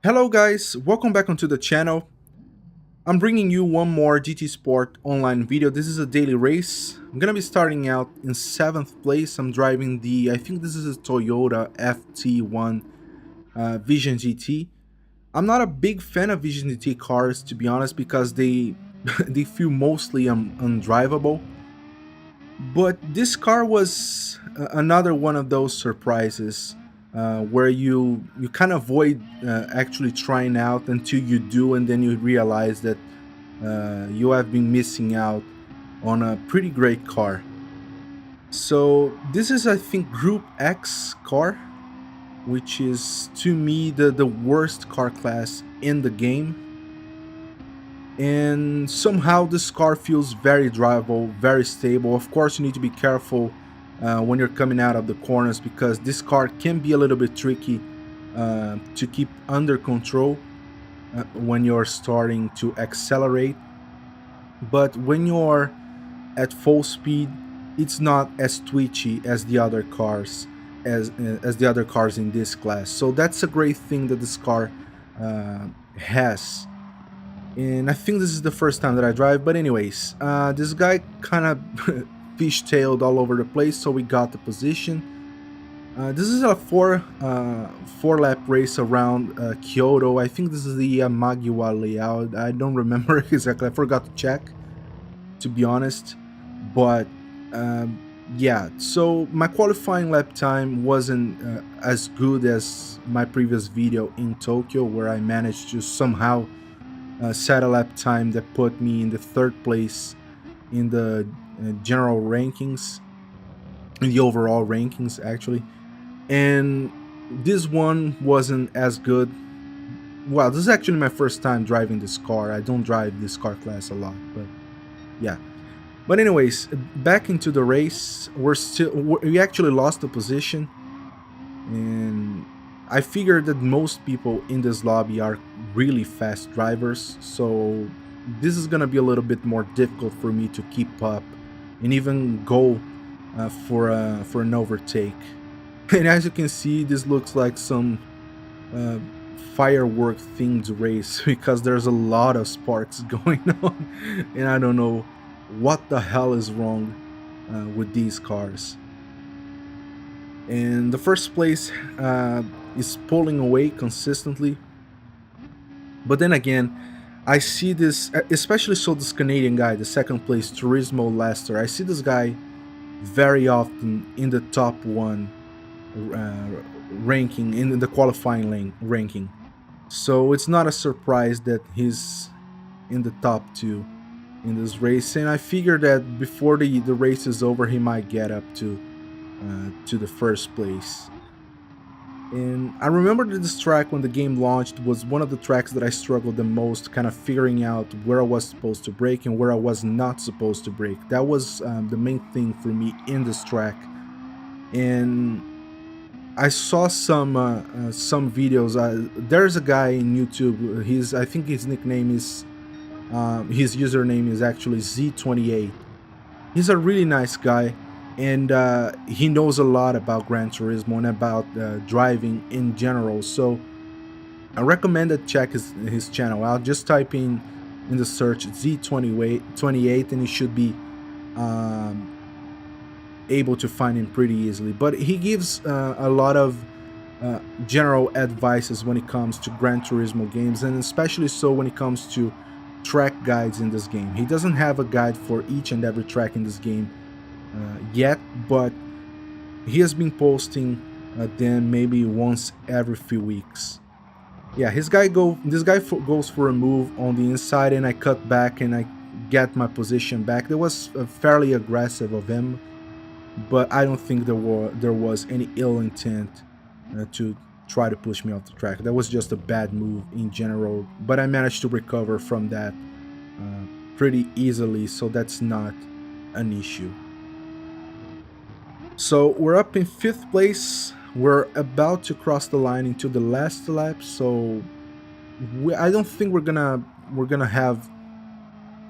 Hello guys, welcome back onto the channel. I'm bringing you one more GT Sport online video. This is a daily race. I'm gonna be starting out in 7th place. I'm driving I think this is a Toyota FT1 Vision GT. I'm not a big fan of Vision GT cars, to be honest, because they they feel mostly undrivable. But this car was another one of those surprises where you kind of avoid actually trying out until you do, and then you realize that you have been missing out on a pretty great car. So this is, I think, Gr.X car, which is to me the worst car class in the game. And somehow this car feels very drivable, very stable. Of course, you need to be careful when you're coming out of the corners, because this car can be a little bit tricky to keep under control when you're starting to accelerate. But when you're at full speed, it's not as twitchy as the other cars, as the other cars in this class. So that's a great thing that this car has. And I think this is the first time that I drive. But anyways, this guy kind of fishtailed all over the place, so we got the position. This is a four lap race around Kyoto. I think this is the Yamagiwa layout. I don't remember exactly. I forgot to check, to be honest. But yeah, so my qualifying lap time wasn't as good as my previous video in Tokyo, where I managed to somehow set a lap time that put me in the 3rd place in the general rankings, in the overall rankings actually. And this one wasn't as good. Well, this is actually my first time driving this car. I don't drive this car class a lot, but yeah. But anyways, back into the race. We actually lost the position, and I figured that most people in this lobby are really fast drivers, so this is gonna be a little bit more difficult for me to keep up and even go for an overtake. And as you can see, this looks like some firework themed race because there's a lot of sparks going on, and I don't know what the hell is wrong with these cars. And the first place is pulling away consistently. But then again, I see this, especially so this Canadian guy, the 2nd place, Turismo Lester. I see this guy very often in the top 1 ranking, in the qualifying ranking. So it's not a surprise that he's in the top 2 in this race. And I figured that before the race is over, he might get up to the 1st place. And I remember that this track, when the game launched, was one of the tracks that I struggled the most, kind of figuring out where I was supposed to brake and where I was not supposed to brake. That was the main thing for me in this track. And I saw some videos. There's a guy in YouTube. I think his nickname is, his username is actually Z28. He's a really nice guy, and he knows a lot about Gran Turismo and about driving in general. So I recommend that check his channel out. Just type in the search Z28, and you should be able to find him pretty easily. But he gives a lot of general advices when it comes to Gran Turismo games, and especially so when it comes to track guides in this game. He doesn't have a guide for each and every track in this game yet, but he has been posting them maybe once every few weeks. Yeah, this guy goes for a move on the inside, and I cut back and I get my position back. That was fairly aggressive of him, but I don't think there was any ill intent to try to push me off the track. That was just a bad move in general, but I managed to recover from that pretty easily, so that's not an issue. So we're up in 5th place. We're about to cross the line into the last lap, so I don't think we're gonna have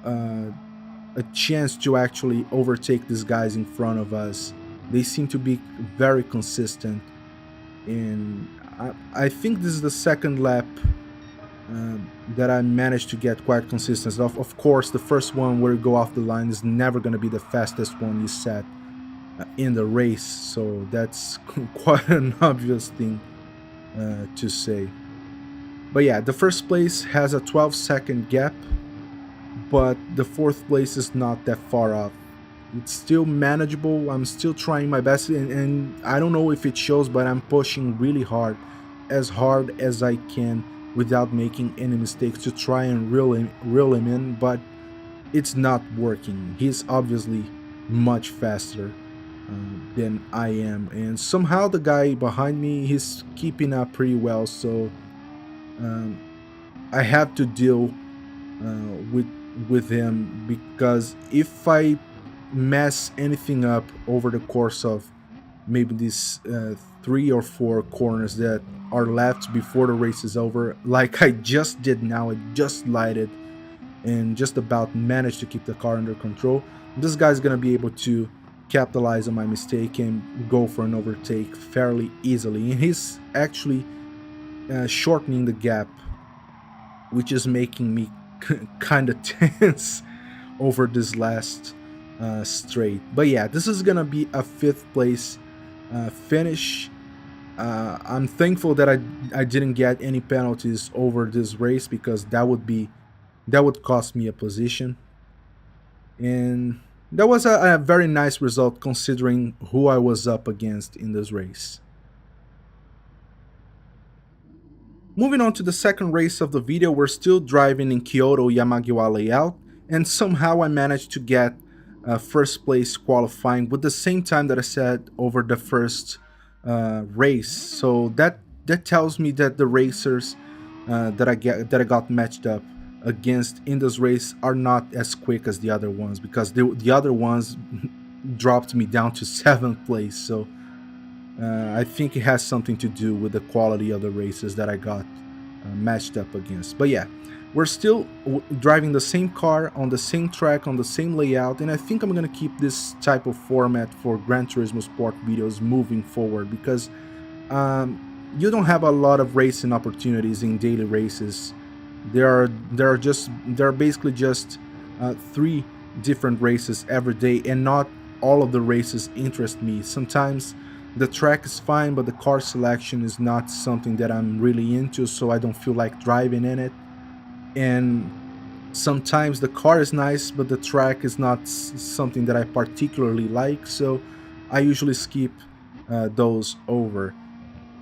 a chance to actually overtake these guys in front of us. They seem to be very consistent, and I think this is the 2nd lap that I managed to get quite consistent. Of course, the first one where you go off the line is never going to be the fastest one you set in the race, so that's quite an obvious thing to say. But yeah, the first place has a 12-second gap, but the fourth place is not that far off. It's still manageable. I'm still trying my best, and I don't know if it shows, but I'm pushing really hard as I can, without making any mistakes, to try and reel him in. But it's not working. He's obviously much faster than I am, and somehow the guy behind me, he's keeping up pretty well. So um, I have to deal with him, because if I mess anything up over the course of maybe these 3 or 4 corners that are left before the race is over, like I just did now, I just lighted and just about managed to keep the car under control, this guy's gonna be able to capitalize on my mistake and go for an overtake fairly easily. And he's actually shortening the gap, which is making me kind of tense over this last straight. But yeah, this is gonna be a 5th place finish. I'm thankful that I didn't get any penalties over this race, because that would cost me a position, and that was a very nice result considering who I was up against in this race. Moving on to the second race of the video, we're still driving in Kyoto Yamagiwa layout, and somehow I managed to get first place qualifying with the same time that I set over the first race. So that tells me that the racers that I got matched up against in this race are not as quick as the other ones, because the other ones dropped me down to 7th place. So I think it has something to do with the quality of the races that I got matched up against. But yeah, we're still driving the same car on the same track, on the same layout, and I think I'm gonna keep this type of format for Gran Turismo Sport videos moving forward, because you don't have a lot of racing opportunities in daily races. There are basically just 3 different races every day, and not all of the races interest me. Sometimes the track is fine, but the car selection is not something that I'm really into, so I don't feel like driving in it. And sometimes the car is nice, but the track is not something that I particularly like, so I usually skip those over.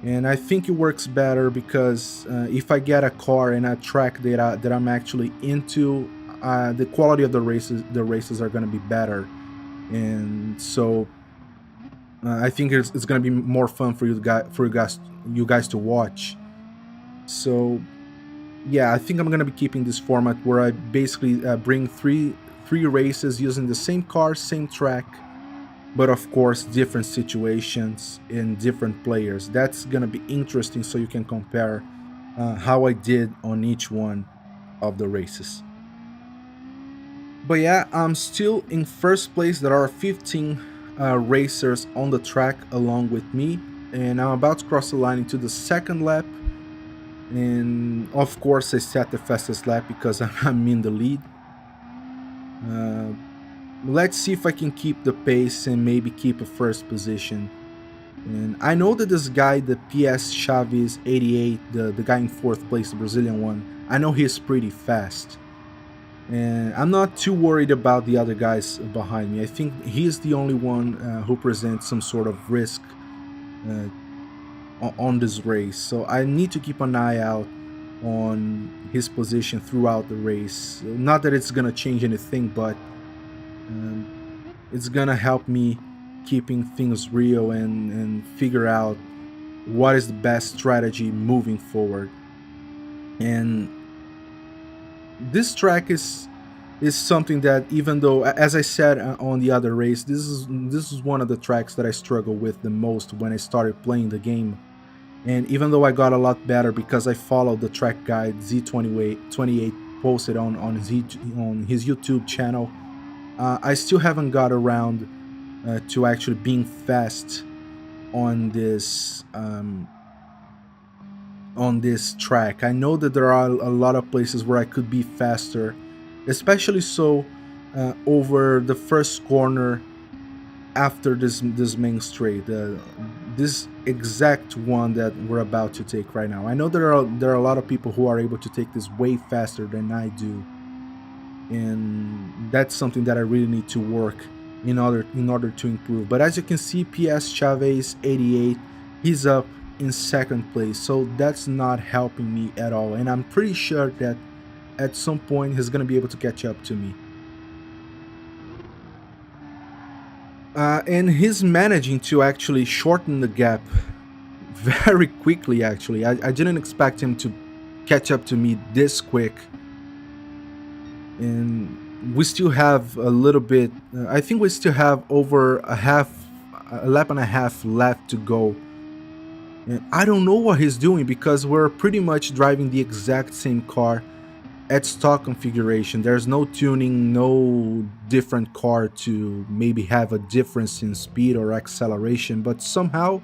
And I think it works better, because if I get a car and a track that I'm actually into, the quality of the races are going to be better, and so I think it's going to be more fun for you guys to watch. So yeah, I think I'm going to be keeping this format where I basically bring three races using the same car, same track, but of course different situations and different players. That's going to be interesting, so you can compare how I did on each one of the races. But yeah, I'm still in first place. There are 15 racers on the track along with me, and I'm about to cross the line into the second lap. And of course I set the fastest lap because I'm in the lead. Let's see if I can keep the pace and maybe keep a first position. And I know that this guy, the PS Chaves 88, the guy in fourth place, the Brazilian one, I know he's pretty fast. And I'm not too worried about the other guys behind me. I think he's the only one who presents some sort of risk on this race. So I need to keep an eye out on his position throughout the race. Not that it's gonna change anything, but it's gonna help me keeping things real and figure out what is the best strategy moving forward. And this track is something that, even though, as I said on the other race, this is one of the tracks that I struggle with the most when I started playing the game. And even though I got a lot better because I followed the track guide Z28 posted on his YouTube channel, I still haven't got around to actually being fast on this on this track. I know that there are a lot of places where I could be faster, especially so over the first corner after this main straight, this exact one that we're about to take right now. I know there are a lot of people who are able to take this way faster than I do, and that's something that I really need to work in order to improve. But as you can see, PS Chavez 88, he's up in second place, so that's not helping me at all. And I'm pretty sure that at some point he's gonna be able to catch up to me. And he's managing to actually shorten the gap very quickly. Actually, I didn't expect him to catch up to me this quick, and we still have a little bit. I think we still have over a lap and a half left to go. And I don't know what he's doing because we're pretty much driving the exact same car at stock configuration. There's no tuning, no different car to maybe have a difference in speed or acceleration, but somehow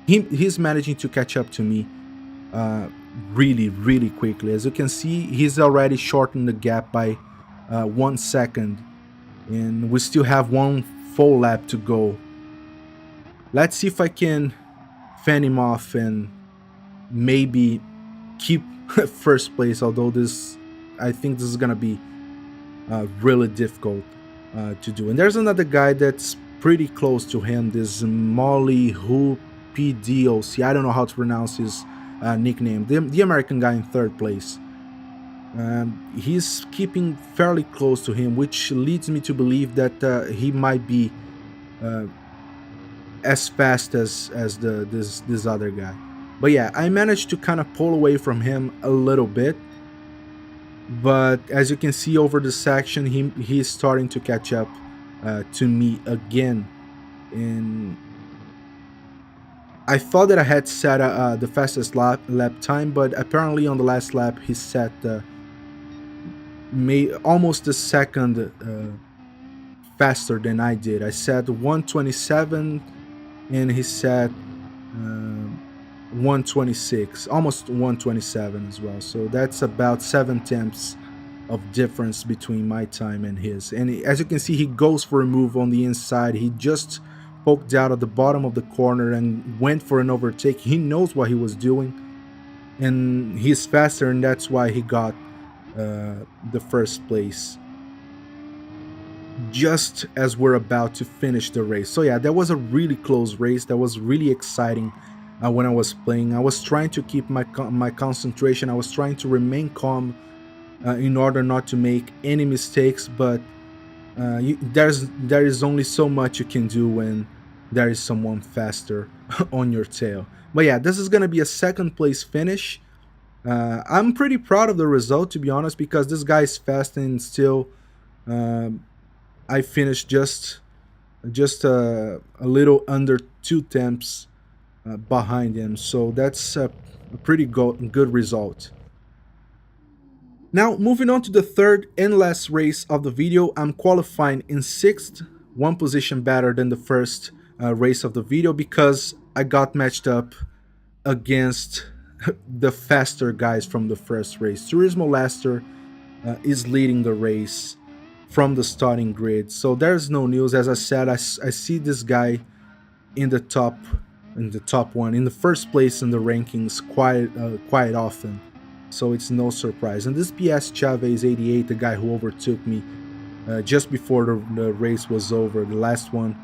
he's managing to catch up to me really quickly. As you can see, he's already shortened the gap by 1 second, and we still have one full lap to go. Let's see if I can fend him off and maybe keep first place, although I think this is gonna be really difficult to do. And there's another guy that's pretty close to him, this Molly Who PDOC. I don't know how to pronounce his nickname. The American guy in third place. He's keeping fairly close to him, which leads me to believe that he might be as fast as this other guy. But yeah, I managed to kind of pull away from him a little bit. But as you can see over the section, he's starting to catch up to me again. And I thought that I had set the fastest lap time, but apparently on the last lap he set almost a second faster than I did. I set 127 and he set 126, almost 127 as well. So that's about 7 tenths of difference between my time and his. And as you can see, he goes for a move on the inside. He just poked out at the bottom of the corner and went for an overtake. He knows what he was doing, and he's faster, and that's why he got the first place just as we're about to finish the race. So yeah, that was a really close race. That was really exciting. When I was playing, I was trying to keep my concentration. I was trying to remain calm in order not to make any mistakes, but there is only so much you can do when there is someone faster on your tail. But yeah, this is gonna be a second place finish. I'm pretty proud of the result, to be honest, because this guy is fast, and still I finished just a little under 2 tenths behind him. So that's a pretty good result. Now, moving on to the third and last race of the video, I'm qualifying in 6th, one position better than the first race of the video, because I got matched up against the faster guys from the first race. Turismo Lester is leading the race from the starting grid, so there's no news. As I said, I see this guy in the top one, in the first place in the rankings quite often. So it's no surprise. And this PS Chavez 88, the guy who overtook me just before the race was over, the last one,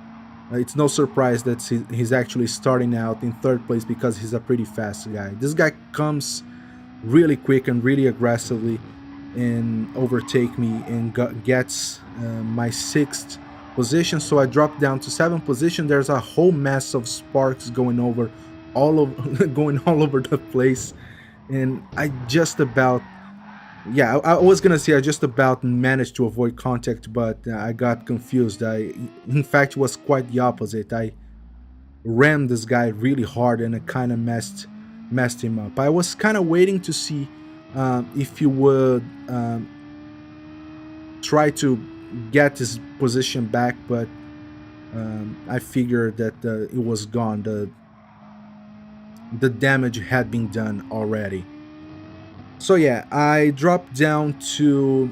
it's no surprise that he's actually starting out in third place, because he's a pretty fast guy. This guy comes really quick and really aggressively and overtake me and gets my 6th position. So I dropped down to 7th position. There's a whole mess of sparks going all over the place. And I just about, yeah, I was gonna say I just about managed to avoid contact, but I got confused. In fact, it was quite the opposite. I rammed this guy really hard, and it kind of messed him up. I was kind of waiting to see if he would try to get his position back, but I figured that it was gone. the damage had been done already. So yeah, I dropped down to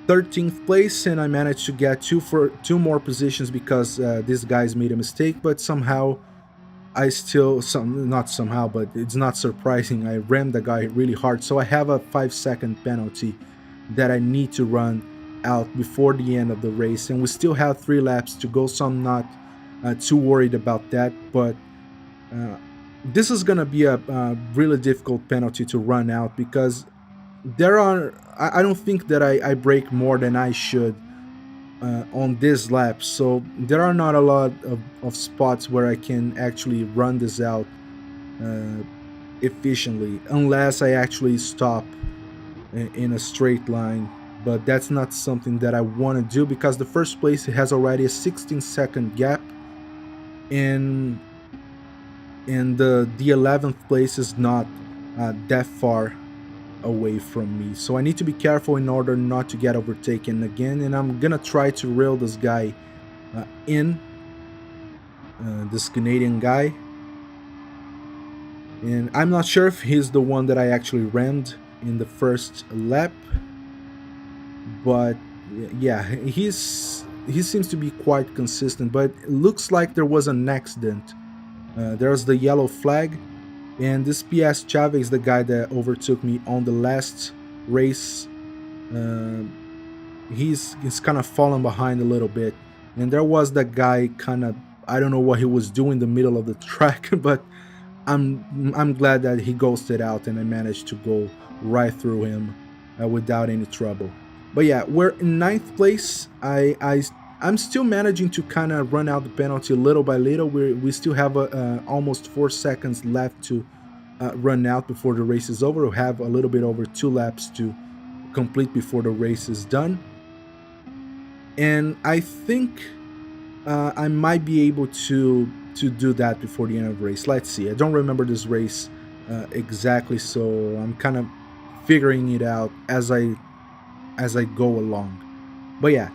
13th place, and I managed to get two more positions because these guys made a mistake, but somehow I still not somehow, but it's not surprising. I rammed the guy really hard, so I have a 5-second penalty that I need to run out before the end of the race, and we still have 3 laps to go, so I'm not too worried about that. But uh, this is gonna be a really difficult penalty to run out because there are. I don't think that I break more than I should on this lap, so there are not a lot of spots where I can actually run this out uh, efficiently unless I actually stop in a straight line. But that's not something that I want to do because the first place has already a 16-second gap, and the 11th place is not that far away from me. So I need to be careful in order not to get overtaken again, and I'm gonna try to reel this guy in, this Canadian guy. And I'm not sure if he's the one that I actually rammed in the first lap, but yeah, he seems to be quite consistent, but it looks like there was an accident. There's the yellow flag, and this PS Chavez, the guy that overtook me on the last race, uh, he's kind of fallen behind a little bit. And there was that guy kind of, I don't know what he was doing in the middle of the track, but I'm glad that he ghosted out and I managed to go right through him without any trouble. But yeah, we're in 9th place. I'm still managing to kind of run out the penalty little by little. We still have almost 4 seconds left to run out before the race is over. We have a little bit over 2 laps to complete before the race is done. And I think I might be able to do that before the end of the race. Let's see. I don't remember this race exactly, so I'm kind of figuring it out as I go along. But yeah,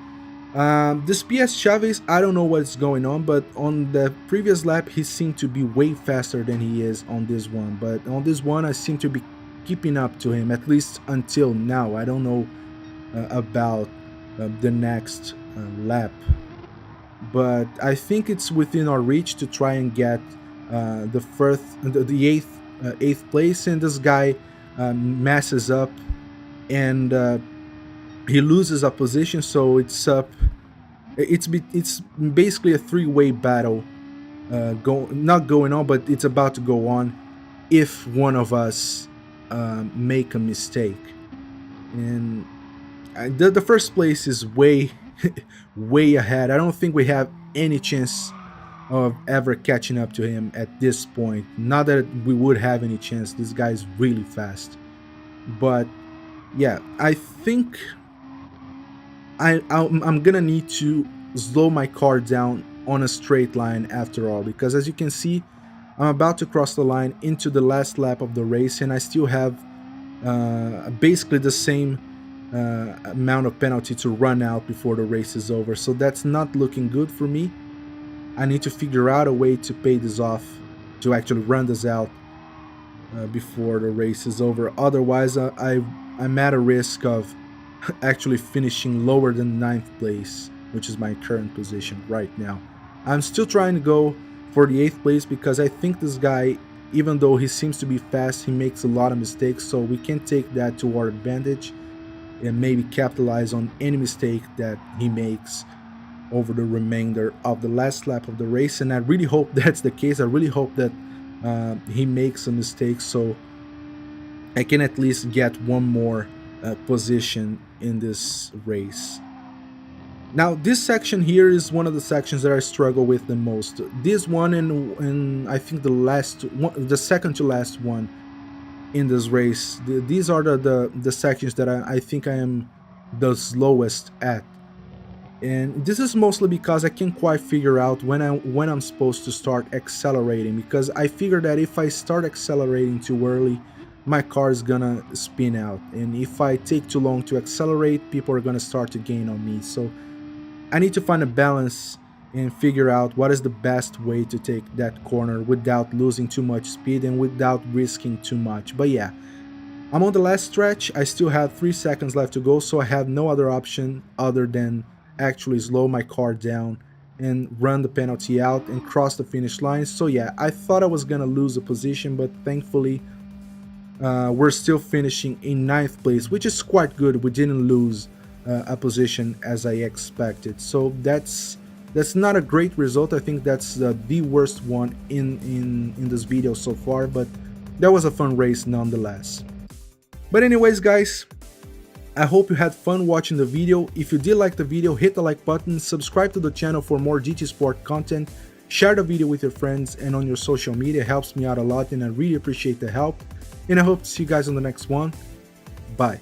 this PS Chavez, I don't know what's going on, but on the previous lap he seemed to be way faster than he is on this one. But on this one I seem to be keeping up to him, at least until now. I don't know about the next lap, but I think it's within our reach to try and get the eighth place. And this guy messes up, and he loses a position, so it's up. It's basically a three-way battle, not going on, but it's about to go on if one of us make a mistake. And the first place is way way ahead. I don't think we have any chance of ever catching up to him at this point. Not that we would have any chance. This guy's really fast. But yeah, I think I'm gonna need to slow my car down on a straight line after all, because as you can see, I'm about to cross the line into the last lap of the race, and I still have basically the same amount of penalty to run out before the race is over. So that's not looking good for me. I need to figure out a way to pay this off, to actually run this out before the race is over. Otherwise, I'm at a risk of actually finishing lower than 9th place, which is my current position right now. I'm still trying to go for the 8th place because I think this guy, even though he seems to be fast, he makes a lot of mistakes, so we can take that to our advantage and maybe capitalize on any mistake that he makes over the remainder of the last lap of the race. And I really hope that's the case. I really hope that he makes a mistake so I can at least get one more position in this race. Now, this section here is one of the sections that I struggle with the most. This one and I think the second to last one in this race. These are the sections that I think I am the slowest at. And this is mostly because I can't quite figure out when I'm supposed to start accelerating, because I figure that if I start accelerating too early, my car is gonna spin out, and if I take too long to accelerate, people are gonna start to gain on me. So I need to find a balance and figure out what is the best way to take that corner without losing too much speed and without risking too much. But yeah, I'm on the last stretch. I still have 3 seconds left to go, so I have no other option other than actually slow my car down and run the penalty out and cross the finish line. So yeah, I thought I was gonna lose a position, but thankfully we're still finishing in 9th place, which is quite good. We didn't lose a position as I expected, so that's not a great result. I think that's the worst one in this video so far, but that was a fun race nonetheless. But anyways, guys, I hope you had fun watching the video. If you did like the video, hit the like button, subscribe to the channel for more GT Sport content, share the video with your friends and on your social media. It helps me out a lot and I really appreciate the help. And I hope to see you guys on the next one. Bye.